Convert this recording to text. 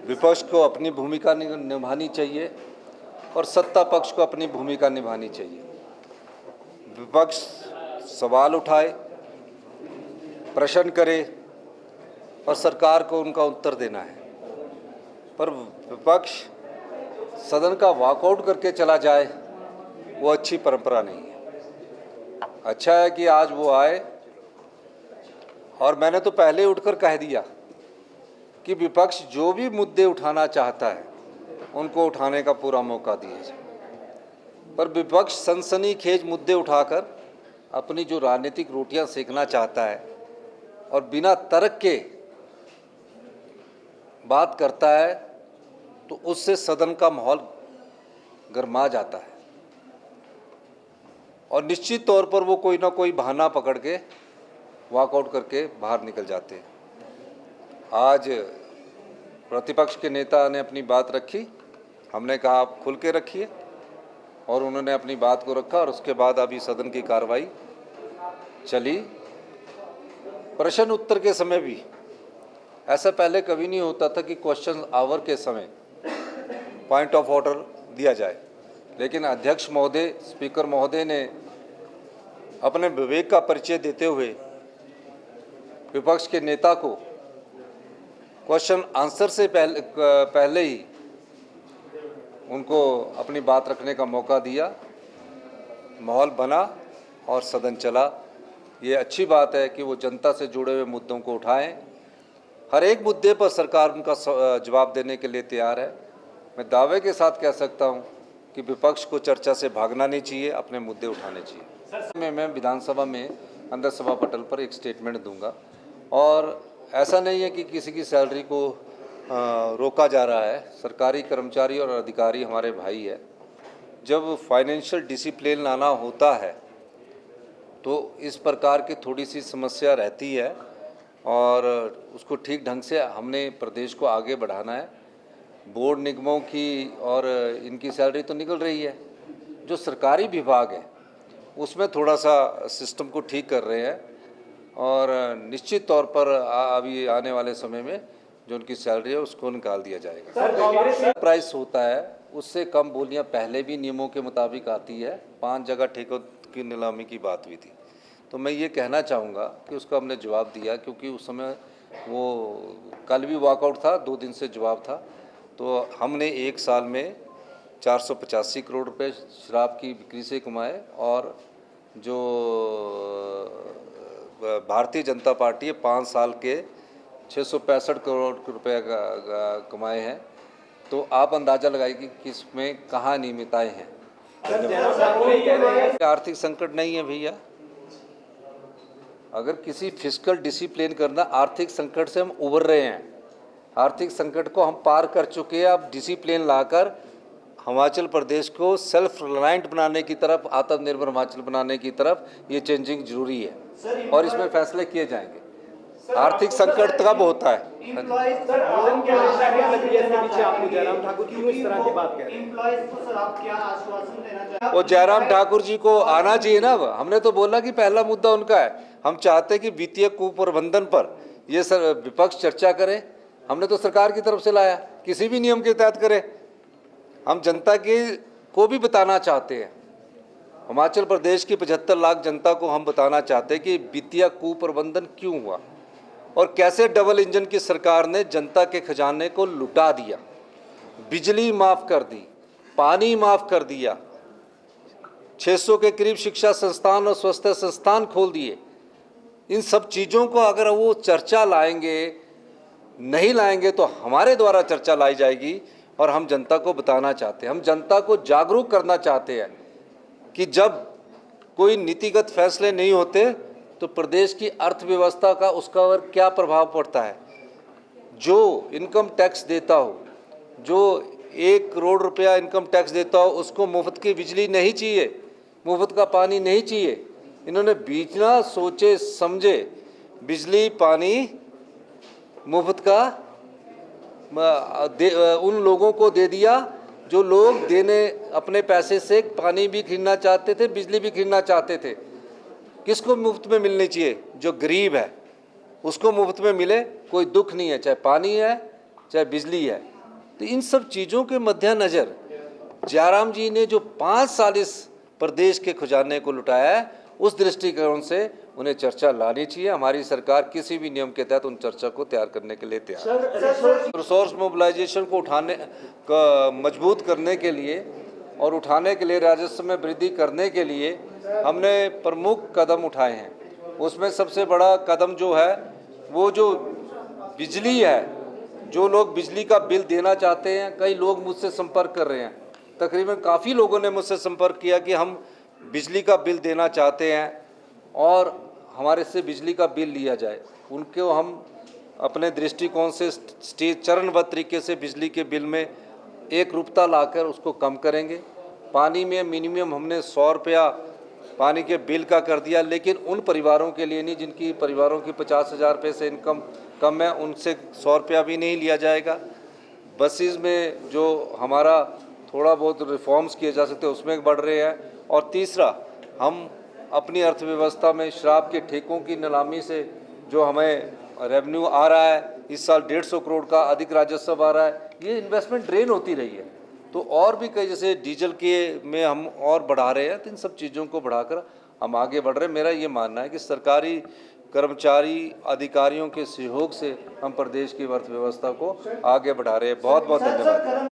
विपक्ष को अपनी भूमिका निभानी चाहिए और सत्ता पक्ष को अपनी भूमिका निभानी चाहिए। विपक्ष सवाल उठाए, प्रश्न करे और सरकार को उनका उत्तर देना है, पर विपक्ष सदन का वॉकआउट करके चला जाए, वो अच्छी परंपरा नहीं है। अच्छा है कि आज वो आए और मैंने तो पहले उठकर कह दिया कि विपक्ष जो भी मुद्दे उठाना चाहता है उनको उठाने का पूरा मौका दिया जाए, पर विपक्ष सनसनीखेज मुद्दे उठाकर अपनी जो राजनीतिक रोटियां सेकना चाहता है और बिना तर्क के बात करता है तो उससे सदन का माहौल गर्मा जाता है और निश्चित तौर पर वो कोई ना कोई बहाना पकड़ के वॉकआउट करके बाहर निकल जाते हैं। आज प्रतिपक्ष के नेता ने अपनी बात रखी, हमने कहा आप खुल के रखिए, और उन्होंने अपनी बात को रखा और उसके बाद अभी सदन की कार्रवाई चली। प्रश्न उत्तर के समय भी ऐसा पहले कभी नहीं होता था कि क्वेश्चन आवर के समय पॉइंट ऑफ ऑर्डर दिया जाए, लेकिन अध्यक्ष महोदय, स्पीकर महोदय ने अपने विवेक का परिचय देते हुए विपक्ष के नेता को क्वेश्चन आंसर से पहले ही उनको अपनी बात रखने का मौका दिया, माहौल बना और सदन चला। ये अच्छी बात है कि वो जनता से जुड़े हुए मुद्दों को उठाएं। हर एक मुद्दे पर सरकार उनका जवाब देने के लिए तैयार है। मैं दावे के साथ कह सकता हूं कि विपक्ष को चर्चा से भागना नहीं चाहिए, अपने मुद्दे उठाने चाहिए। मैं विधानसभा में अंदर सभा पटल पर एक स्टेटमेंट दूंगा, और ऐसा नहीं है कि किसी की सैलरी को रोका जा रहा है। सरकारी कर्मचारी और अधिकारी हमारे भाई है। जब फाइनेंशियल डिसिप्लिन लाना होता है तो इस प्रकार की थोड़ी सी समस्या रहती है और उसको ठीक ढंग से हमने प्रदेश को आगे बढ़ाना है। बोर्ड निगमों की और इनकी सैलरी तो निकल रही है, जो सरकारी विभाग है उसमें थोड़ा सा सिस्टम को ठीक कर रहे हैं और निश्चित तौर पर अभी आने वाले समय में जो उनकी सैलरी है उसको निकाल दिया जाएगा। प्राइस होता है उससे कम बोलियां पहले भी नियमों के मुताबिक आती है। 5 जगह ठेकों की नीलामी की बात हुई थी, तो मैं ये कहना चाहूँगा कि उसका हमने जवाब दिया, क्योंकि उस समय वो कल भी वॉकआउट था, 2 दिन से जवाब था। तो हमने 1 साल में 485 करोड़ रुपए शराब की बिक्री से कमाए और जो भारतीय जनता पार्टी 5 साल के 665 करोड़ रुपए कमाए हैं। तो आप अंदाज़ा लगाइए कि किसमें कहाँ अनियमितताएं हैं। आर्थिक संकट नहीं है भैया। अगर किसी फिस्कल डिसिप्लिन करना, आर्थिक संकट से हम उबर रहे हैं, आर्थिक संकट को हम पार कर चुके हैं। अब डिसिप्लिन लाकर हिमाचल प्रदेश को सेल्फ रिलायंट बनाने की तरफ, आत्मनिर्भर हिमाचल बनाने की तरफ ये चेंजिंग जरूरी है और इसमें फैसले किए जाएंगे। आर्थिक संकट कब होता है? वो जयराम ठाकुर जी को आना चाहिए ना। हमने तो बोला कि पहला मुद्दा उनका है। हम चाहते हैं कि वित्तीय कुप्रबंधन पर ये विपक्ष चर्चा करे। हमने तो सरकार की तरफ से लाया, किसी भी नियम के तहत करे। हम जनता को भी बताना चाहते हैं, हिमाचल प्रदेश की 75 लाख जनता को हम बताना चाहते हैं कि वित्तीय कुप्रबंधन क्यों हुआ और कैसे डबल इंजन की सरकार ने जनता के खजाने को लुटा दिया। बिजली माफ़ कर दी, पानी माफ़ कर दिया, 600 के करीब शिक्षा संस्थान और स्वास्थ्य संस्थान खोल दिए। इन सब चीज़ों को अगर वो चर्चा नहीं लाएंगे तो हमारे द्वारा चर्चा लाई जाएगी और हम जनता को बताना चाहते हैं, हम जनता को जागरूक करना चाहते हैं कि जब कोई नीतिगत फैसले नहीं होते तो प्रदेश की अर्थव्यवस्था का उसका क्या प्रभाव पड़ता है। जो इनकम टैक्स देता हो, जो 1 करोड़ रुपया इनकम टैक्स देता हो, उसको मुफ्त की बिजली नहीं चाहिए, मुफ्त का पानी नहीं चाहिए। इन्होंने बिना सोचे समझे बिजली पानी मुफ्त का उन लोगों को दे दिया जो लोग अपने पैसे से पानी भी खरीदना चाहते थे, बिजली भी खरीदना चाहते थे। किसको मुफ्त में मिलनी चाहिए? जो गरीब है उसको मुफ्त में मिले, कोई दुख नहीं है, चाहे पानी है चाहे बिजली है। तो इन सब चीज़ों के मद्देनज़र जयराम जी ने जो 5 साल इस प्रदेश के खजाने को लुटाया है, उस दृष्टिकोण से उन्हें चर्चा लानी चाहिए। हमारी सरकार किसी भी नियम के तहत उन चर्चा को तैयार करने के लिए तैयार है। रिसोर्स मोबिलाइजेशन को मजबूत करने के लिए और उठाने के लिए, राजस्व में वृद्धि करने के लिए हमने प्रमुख कदम उठाए हैं। उसमें सबसे बड़ा कदम जो है वो जो बिजली है, जो लोग बिजली का बिल देना चाहते हैं, कई लोग मुझसे संपर्क कर रहे हैं, तकरीबन काफ़ी लोगों ने मुझसे संपर्क किया कि हम बिजली का बिल देना चाहते हैं और हमारे से बिजली का बिल लिया जाए। उनको हम अपने दृष्टिकोण से चरणबद्ध तरीके से बिजली के बिल में एकरूपता लाकर उसको कम करेंगे। पानी में मिनिमम हमने 100 रुपया पानी के बिल का कर दिया, लेकिन उन परिवारों के लिए नहीं जिनकी परिवारों की 50,000 रुपये से इनकम कम है, उनसे 100 रुपया भी नहीं लिया जाएगा। बसेस में जो हमारा थोड़ा बहुत रिफॉर्म्स किए जा सकते हैं उसमें बढ़ रहे हैं। और तीसरा, हम अपनी अर्थव्यवस्था में शराब के ठेकों की नीलामी से जो हमें रेवेन्यू आ रहा है, इस साल 150 करोड़ का अधिक राजस्व आ रहा है, ये इन्वेस्टमेंट ड्रेन होती रही है। तो और भी कई, जैसे डीजल के में हम और बढ़ा रहे हैं, तो इन सब चीज़ों को बढ़ाकर हम आगे बढ़ रहे हैं। मेरा ये मानना है कि सरकारी कर्मचारी अधिकारियों के सहयोग से हम प्रदेश की अर्थव्यवस्था को आगे बढ़ा रहे हैं। बहुत बहुत धन्यवाद।